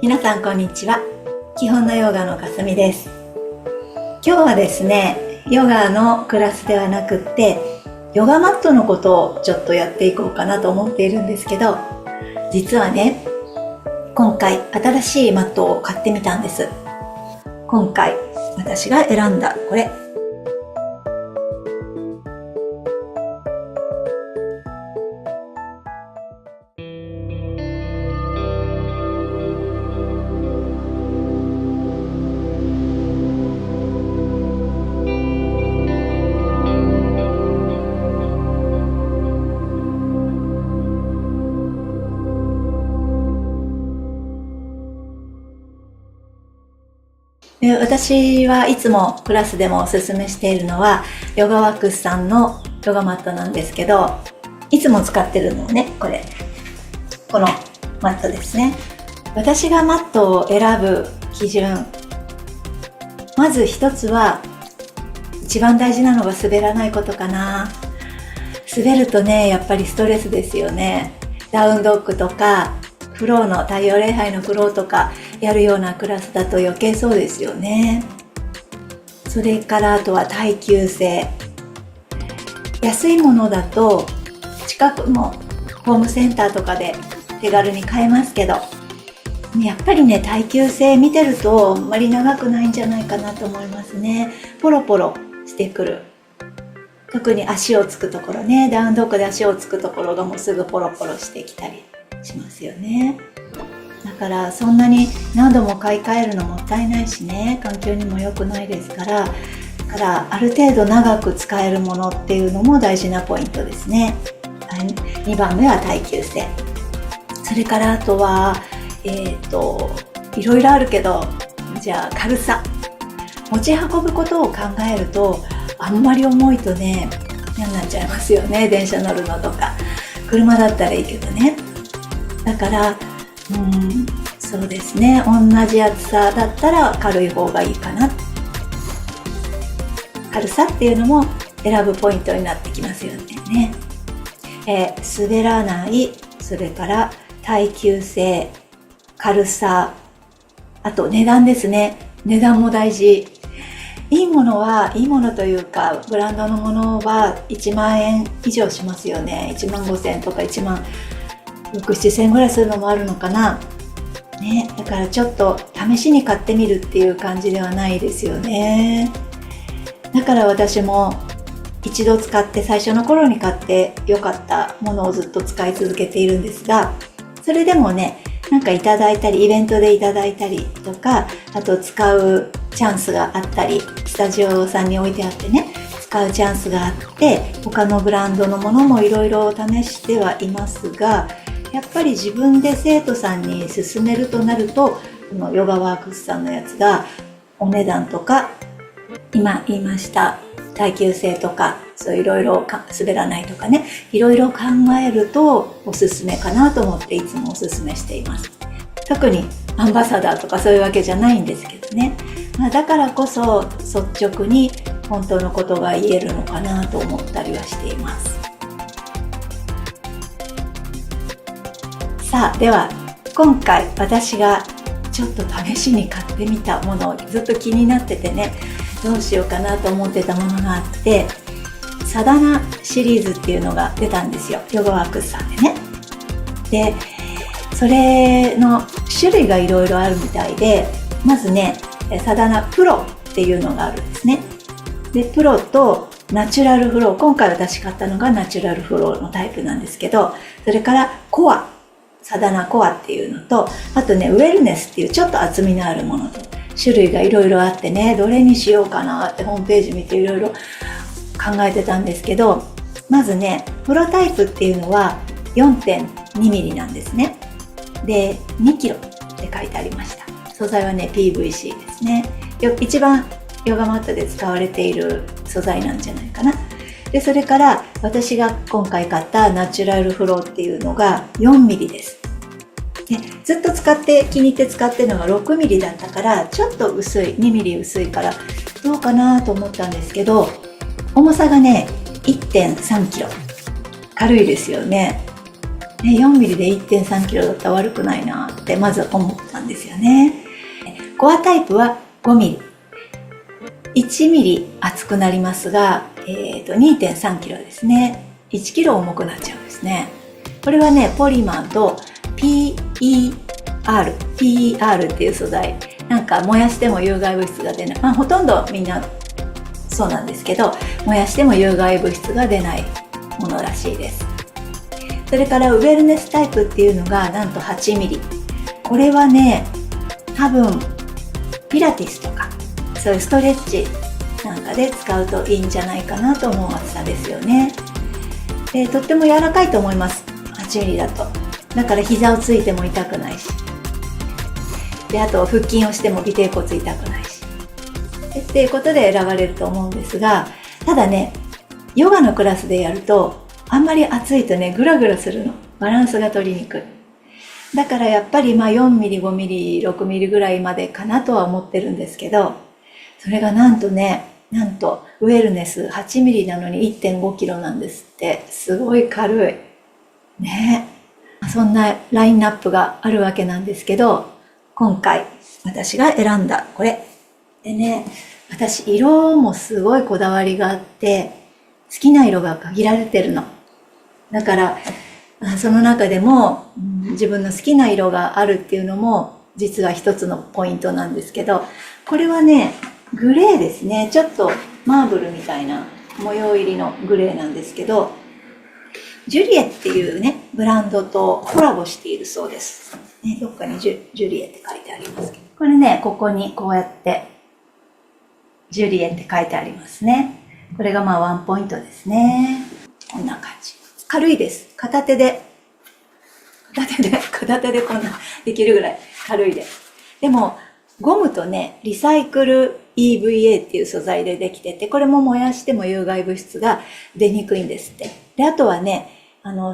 皆さんこんにちは。基本のヨガのかすみです。今日はですね、ヨガのクラスではなくってヨガマットのことをちょっとやっていこうかなと思っているんですけど、実はね、今回新しいマットを買ってみたんです。今回私が選んだこれ、私はいつもクラスでもおすすめしているのはヨガワックスさんのヨガマットなんですけど、いつも使ってるのね、このマットですね。私がマットを選ぶ基準、まず一つは一番大事なのが滑らないことかな。滑るとね、やっぱりストレスですよね。ダウンドッグとかフローの太陽礼拝のフローとかやるようなクラスだと余計そうですよね。それからあとは耐久性。安いものだと近くのホームセンターとかで手軽に買えますけど、やっぱりね、耐久性見てるとあんまり長くないんじゃないかなと思いますね。ポロポロしてくる。特に足をつくところね、ダウンドッグで足をつくところがもうすぐポロポロしてきたりしますよね。だからそんなに何度も買い替えるのもったいないしね、環境にも良くないですから、ある程度長く使えるものっていうのも大事なポイントですね。2番目は耐久性。それからあとはいろいろあるけど、じゃあ軽さ。持ち運ぶことを考えるとあんまり重いとね、嫌になっちゃいますよね。電車乗るのとか車だったらいいけどね。だからそうですね、同じ厚さだったら軽い方がいいかな。軽さっていうのも選ぶポイントになってきますよね。滑らない、それから耐久性、軽さ、あと値段ですね。値段も大事。いいものというかブランドのものは1万円以上しますよね。1万5千円とか1万6、7千円ぐらいするのもあるのかな、ね。だからちょっと試しに買ってみるっていう感じではないですよね。だから私も一度使って最初の頃に買って良かったものをずっと使い続けているんですが、それでもね、なんかいただいたりイベントでいただいたりとか、あと使うチャンスがあったり、スタジオさんに置いてあってね、使うチャンスがあって、他のブランドのものもいろいろ試してはいますが、やっぱり自分で生徒さんに勧めるとなると、このヨガワークスさんのやつがお値段とか、今言いました耐久性とか、そういろいろ滑らないとかね、いろいろ考えるとおすすめかなと思っていつもおすすめしています。特にアンバサダーとかそういうわけじゃないんですけどね、だからこそ率直に本当のことが言えるのかなと思ったりはしています。さあ、では今回私がちょっと試しに買ってみたものをずっと気になっててね、どうしようかなと思ってたものがあって、サダナシリーズっていうのが出たんですよ、ヨガワークスさんでね。で、それの種類がいろいろあるみたいで、まずね、サダナプロっていうのがあるんですね。で、プロとナチュラルフロー、今回私買ったのがナチュラルフローのタイプなんですけど、それからコア、サダナコアっていうのと、あとね、ウェルネスっていうちょっと厚みのあるものと、種類がいろいろあってね、どれにしようかなってホームページ見ていろいろ考えてたんですけど、まずね、プロタイプっていうのは 4.2 ミリなんですね。で、2キロって書いてありました。素材はね、PVC ですね。一番ヨガマットで使われている素材なんじゃないかな。で、それから私が今回買ったナチュラルフローっていうのが4ミリです。で、ずっと気に入って使ってるのが6ミリだったから、ちょっと薄い、2ミリ薄いからどうかなと思ったんですけど、重さがね 1.3 キロ、軽いですよね。ね、4ミリで 1.3 キロだったら悪くないなってまず思ったんですよね。コアタイプは5ミリ。1ミリ厚くなりますが、2.3 キロですね。1キロ重くなっちゃうんですね。これはね、ポリマーと PER っていう素材。なんか燃やしても有害物質が出ない。ほとんどみんなそうなんですけど、燃やしても有害物質が出ないものらしいです。それからウェルネスタイプっていうのがなんと8ミリ。これはね、多分ピラティスとかそういうストレッチなんかで使うといいんじゃないかなと思う厚さですよね。で、とっても柔らかいと思います。8ミリだと。だから膝をついても痛くないし。で、あと腹筋をしても尾てい骨痛くないし。っていうことで選ばれると思うんですが、ただね、ヨガのクラスでやるとあんまり暑いとね、グラグラするの。バランスが取りにくい。だからやっぱり4ミリ、5ミリ、6ミリぐらいまでかなとは思ってるんですけど、それがなんとウェルネス8ミリなのに 1.5 キロなんですって。すごい軽い。ね。そんなラインナップがあるわけなんですけど、今回私が選んだこれ。でね、私色もすごいこだわりがあって、好きな色が限られてるの。だから、その中でも自分の好きな色があるっていうのも実は一つのポイントなんですけど、これはね、グレーですね。ちょっとマーブルみたいな模様入りのグレーなんですけど、ジュリエっていうね、ブランドとコラボしているそうです。ね、どっかにジュリエって書いてありますけど。これね、ここにこうやってジュリエって書いてありますね。これがワンポイントですね。こんな感じ。軽いです。片手でこんなできるぐらい軽いです。でも、ゴムとね、リサイクル EVA っていう素材でできてて、これも燃やしても有害物質が出にくいんですって。で、あとはね、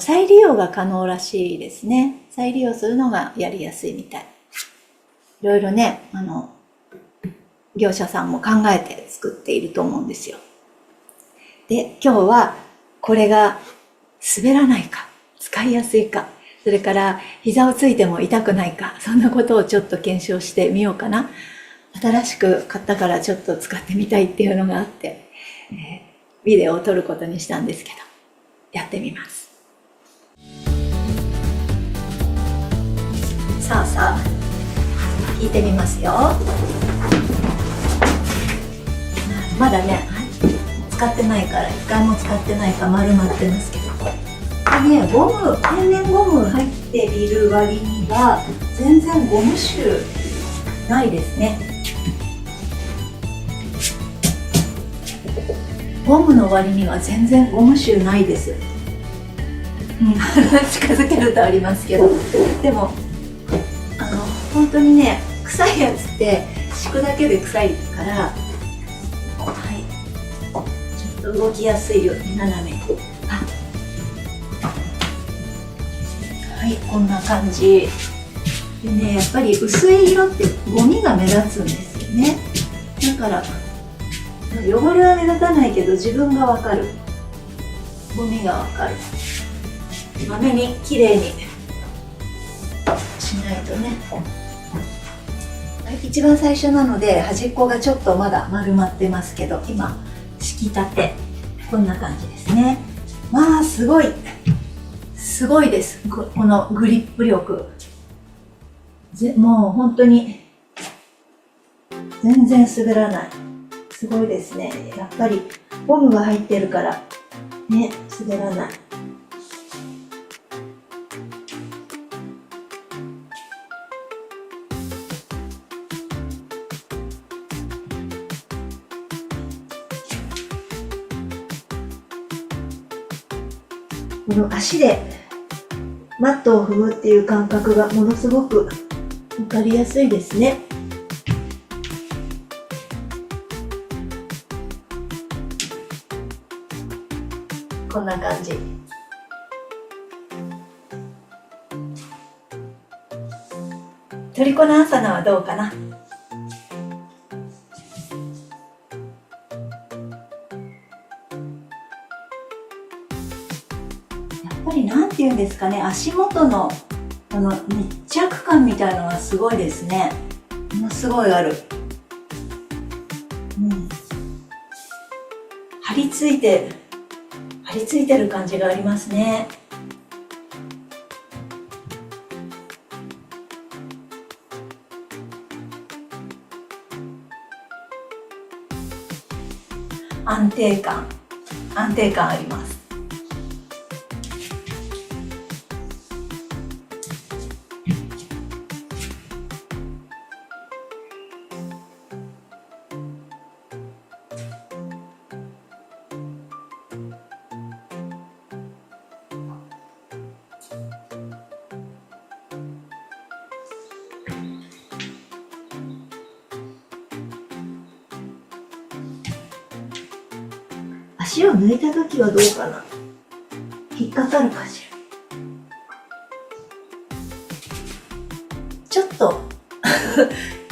再利用が可能らしいですね。再利用するのがやりやすいみたい。いろいろね、業者さんも考えて作っていると思うんですよ。で、今日はこれが滑らないか、使いやすいか、それから膝をついても痛くないか、そんなことをちょっと検証してみようかな。新しく買ったからちょっと使ってみたいっていうのがあって、ビデオを撮ることにしたんですけど、やってみます。さあ、弾いてみますよ。まだね、使ってないから一回も使ってないから丸まってますけど、これね、天然ゴム入っている割には全然ゴム臭ないですね。ゴムの割には全然ゴム臭ないです。近づけるとありますけど、でも本当にね、臭いやつって敷くだけで臭いから、ちょっと動きやすいように斜めに。はい、こんな感じでね、やっぱり薄い色ってゴミが目立つんですよね。だから汚れは目立たないけど自分がわかる、ゴミがわかる。まめにきれいにしないとね。一番最初なので端っこがちょっとまだ丸まってますけど、今敷きたてこんな感じですね。すごいです。このグリップ力、もう本当に全然滑らない。すごいですね。やっぱりゴムが入ってるからね、滑らない。この足でマットを踏むっていう感覚がものすごく分かりやすいですね。こんな感じ。トリコナアサナはどうかな。やっぱりなんて言うんですですかね、足元のこの密着感みたいのがすごいですね。ものすごいある。張り付いてる感じがありますね。安定感あります。足を抜いた時はどうかな。引っかかるかしら。ちょっと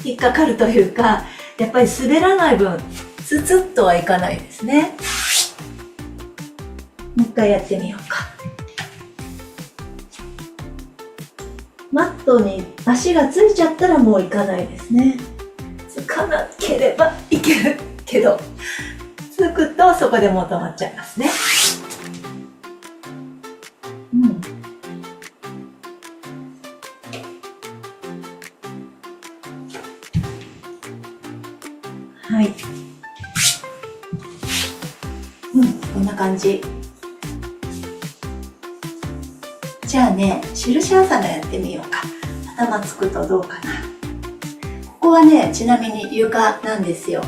引っかかるというか、やっぱり滑らない分ツツッとはいかないですね。もう一回やってみようか。マットに足がついちゃったらもういかないですね。つかなければいけるけど、つくとそこでもう止まっちゃいますね。はい。こんな感じ。じゃあね、印アサナやってみようか。頭つくとどうかな。ここはね、ちなみに床なんですよ。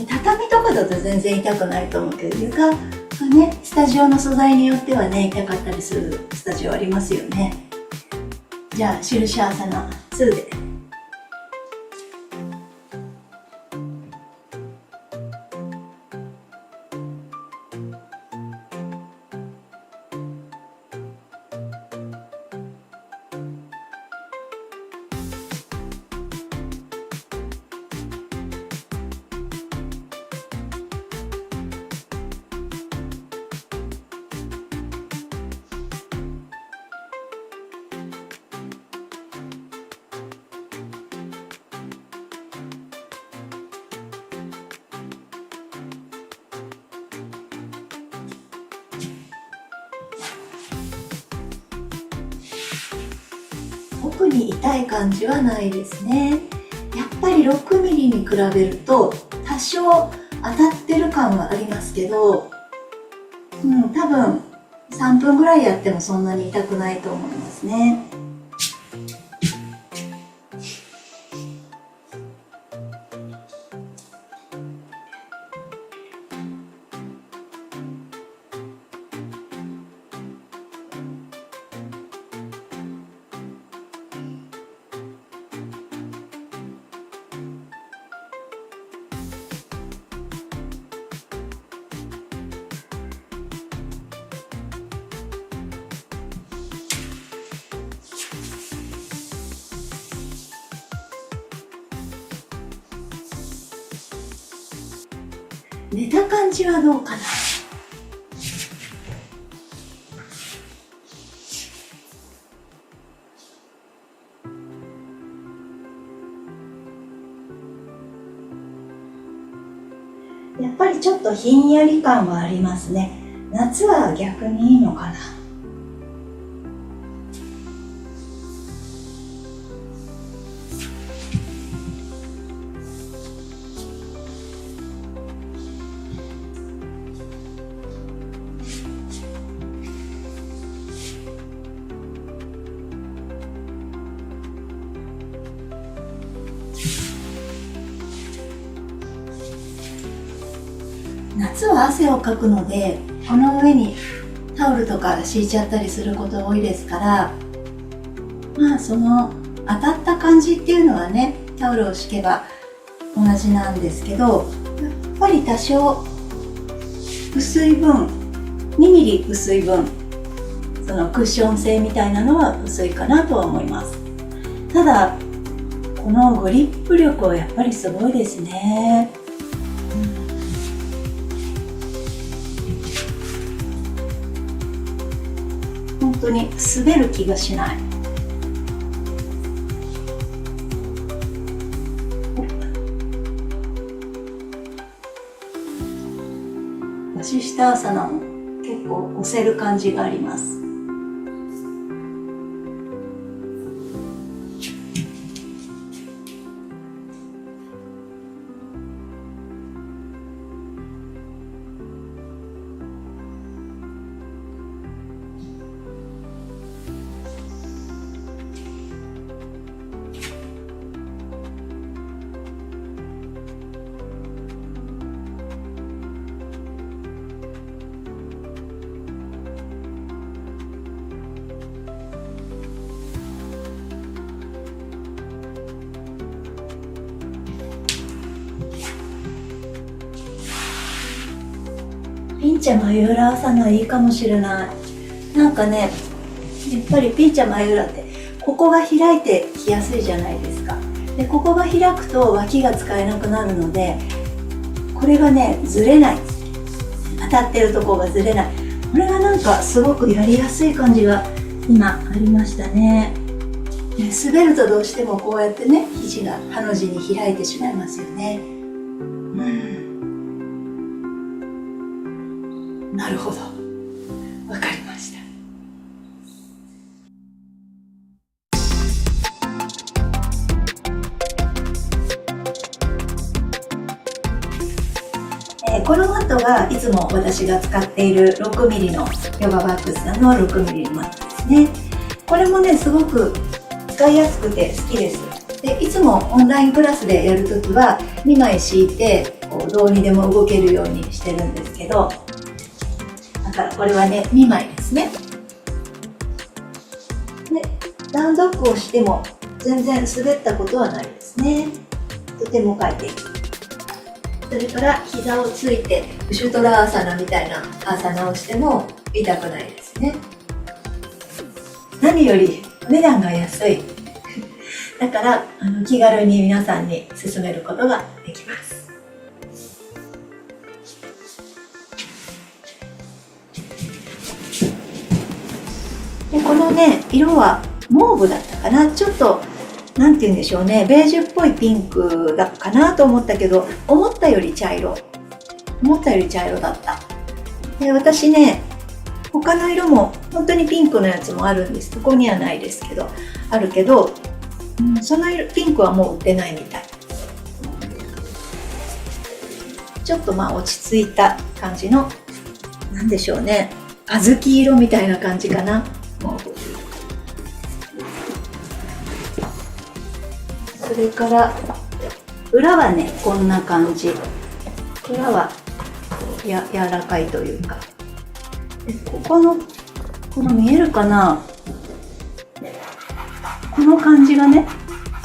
畳とかだと全然痛くないと思うけど、床がね、スタジオの素材によってはね、痛かったりするスタジオありますよね。じゃあ、印アサナ2で。特に痛い感じはないですね。やっぱり6ミリに比べると多少当たってる感はありますけど、多分3分ぐらいやってもそんなに痛くないと思いますね。寝た感じはどうかな。やっぱりちょっとひんやり感はありますね。夏は逆にいいのかな。夏は汗をかくので、この上にタオルとか敷いちゃったりすること多いですから、その当たった感じっていうのはね、タオルを敷けば同じなんですけど、やっぱり多少薄い分、2ミリ薄い分、そのクッション性みたいなのは薄いかなとは思います。ただこのグリップ力はやっぱりすごいですね。本当当に滑る気がしない。ワシシタアサナも結構押せる感じがあります。ピンチャマユーラアサナいいかもしれない。なんかね、やっぱりピンチャマユーラってここが開いてきやすいじゃないですか。でここが開くと脇が使えなくなるので、これがねずれない、当たってるところがずれない。これがなんかすごくやりやすい感じが今ありましたね。滑るとどうしてもこうやってね、肘がハの字に開いてしまいますよね。なるほど、わかりました。このマットがいつも私が使っている 6mm のヨガバッグスさんの 6mm のマットですね。これもねすごく使いやすくて好きです。でいつもオンラインクラスでやるときは2枚敷いてこうどうにでも動けるようにしてるんですけど、だからこれはね2枚ですね。でダウンドッグをしても全然滑ったことはないですね。とても快適。それから膝をついてウシュトラアーサナみたいなアーサナをしても痛くないですね。何より値段が安いだから気軽に皆さんに勧めることができます。でこのね色はモーブだったかな、ちょっとなんて言うんでしょうね、ベージュっぽいピンクだかなと思ったけど、思ったより茶色だった。で私ね他の色も本当にピンクのやつもあるんです。ここにはないですけどあるけど、その色ピンクはもう売ってないみたい。ちょっとまあ落ち着いた感じの、なんでしょうね、小豆色みたいな感じかな。それから裏はねこんな感じ。裏は柔らかいというか、この見えるかな、この感じがね、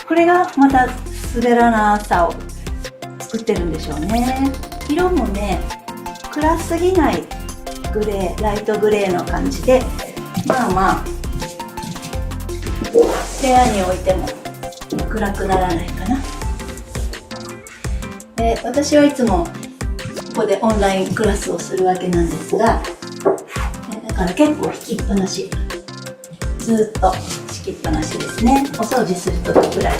これがまた滑らなさを作ってるんでしょうね。色もね暗すぎないグレー、ライトグレーの感じで、まあまあ部屋に置いても暗くならないかな。私はいつもここでオンラインクラスをするわけなんですが、だから結構引きっぱなし、ずっと敷きっぱなしですね。お掃除するときくらい。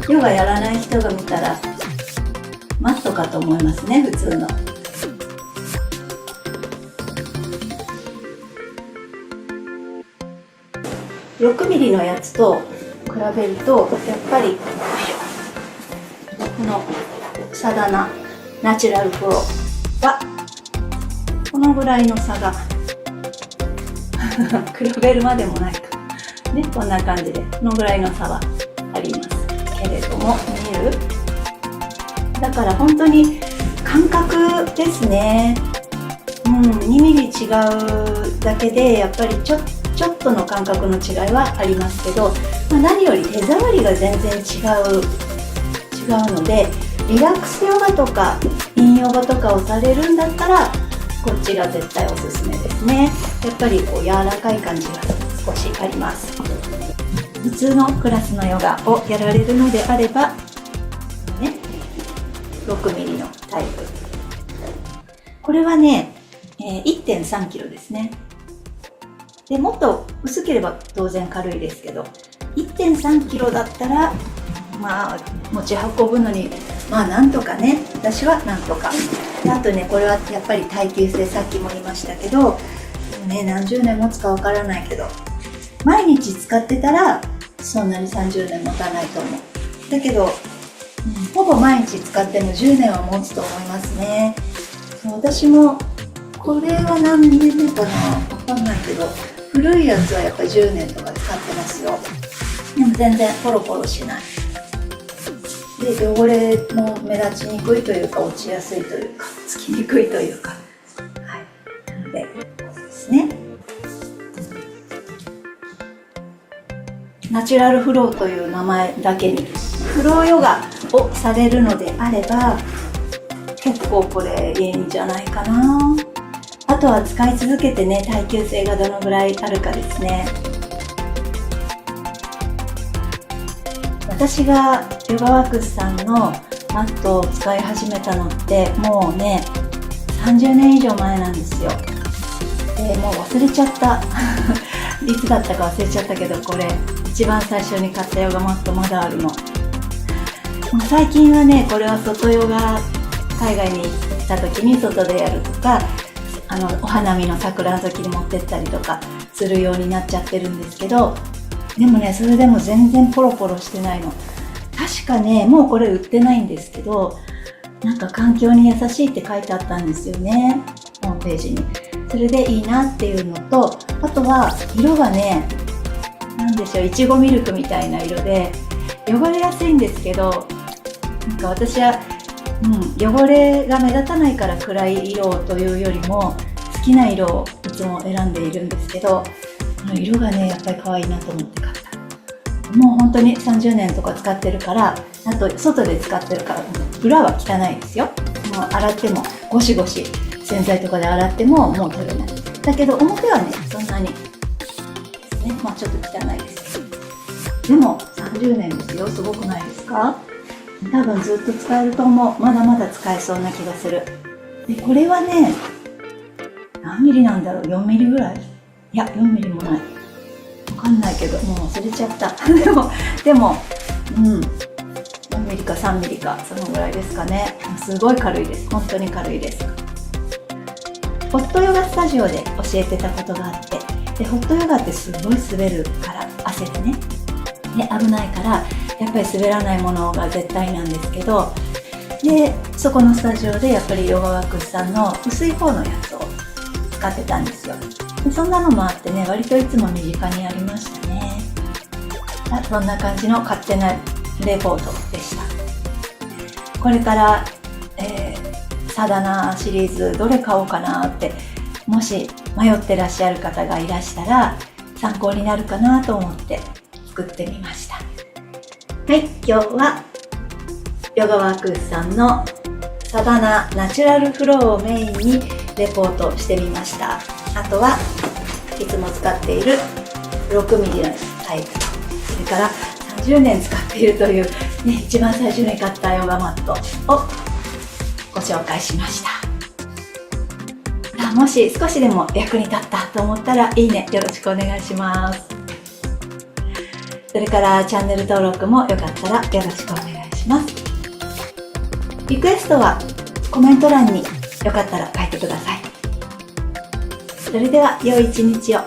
ヨガやらない人が見たらマットかと思いますね、普通の。6mm のやつと比べるとやっぱりこのサダナナチュラルプロはこのぐらいの差が比べるまでもないかね、こんな感じでこのぐらいの差はありますけれども、見える？だから本当に感覚ですね。2ミリ違うだけでやっぱりちょっとの感覚の違いはありますけど、何より手触りが全然違うので、リラックスヨガとかインヨガとかをされるんだったらこっちが絶対おすすめですね。やっぱりこう柔らかい感じが少しあります。普通のクラスのヨガをやられるのであればね、6mm のタイプ。これはね、1.3 キロですね。でもっと薄ければ当然軽いですけど、 1.3 キロだったらまあ持ち運ぶのにまあなんとかね、私はなんとか。であとね、これはやっぱり耐久性、さっきも言いましたけど、もうね、何十年持つかわからないけど、毎日使ってたらそんなに30年持たないと思う。だけど、ほぼ毎日使っても10年は持つと思いますね。私もこれは何年目かな、わかんないけど、古いやつはやっぱり10年とか使ってますよ。でも全然ポロポロしない。で、汚れも目立ちにくいというか、落ちやすいというか、つきにくいというか、はい、なのでですね。ナチュラルフローという名前だけにフローヨガをされるのであれば、結構これいいんじゃないかな。あとは使い続けてね、耐久性がどのぐらいあるかですね。私がヨガワークスさんのマットを使い始めたのってもうね30年以上前なんですよ。でもう忘れちゃったいつだったか忘れちゃったけど、これ一番最初に買ったヨガマットまだあるの。もう最近はね、これは外ヨガ、海外に行った時に外でやるとか、お花見の桜の時に持ってったりとかするようになっちゃってるんですけど、でもね、それでも全然ポロポロしてないの。確かね、もうこれ売ってないんですけど、なんか環境に優しいって書いてあったんですよね、ホームページに。それでいいなっていうのと、あとは色がね、なんでしょう、いちごミルクみたいな色で汚れやすいんですけど、なんか私は、汚れが目立たないから暗い色というよりも好きな色をいつも選んでいるんですけど、色がねやっぱり可愛いなと思って買った。もう本当に30年とか使ってるから、あと外で使ってるから裏は汚いですよ。もう洗ってもゴシゴシ洗剤とかで洗ってももう取れない。だけど表はねそんなにですね、まあちょっと汚いです。でも30年ですよ。すごくないですか？多分ずっと使えると思う。まだまだ使えそうな気がする。でこれはね、何ミリなんだろう、4ミリぐらい、いや4ミリもない、わかんないけどもう忘れちゃったでも4ミリか3ミリかそのぐらいですかね。すごい軽いです。本当に軽いです。ホットヨガスタジオで教えてたことがあって、でホットヨガってすごい滑るから汗でね、で危ないからやっぱり滑らないものが絶対なんですけど、でそこのスタジオでやっぱりヨガワークスさんの薄い方のやつを使ってたんですよ。でそんなのもあってね、割といつも身近にありましたね。そんな感じの勝手なレポートでした。これから、サダナシリーズどれ買おうかなって、もし迷ってらっしゃる方がいらしたら参考になるかなと思って作ってみました。はい、今日はヨガワークスさんのサバナナチュラルフローをメインにレポートしてみました。あとはいつも使っている 6mm のタイプと、それから30年使っているという、ね、一番最初に買ったヨガマットをご紹介しました。もし少しでも役に立ったと思ったらいいねよろしくお願いします。それからチャンネル登録もよかったらよろしくお願いします。リクエストはコメント欄によかったら書いてください。それでは良い一日を。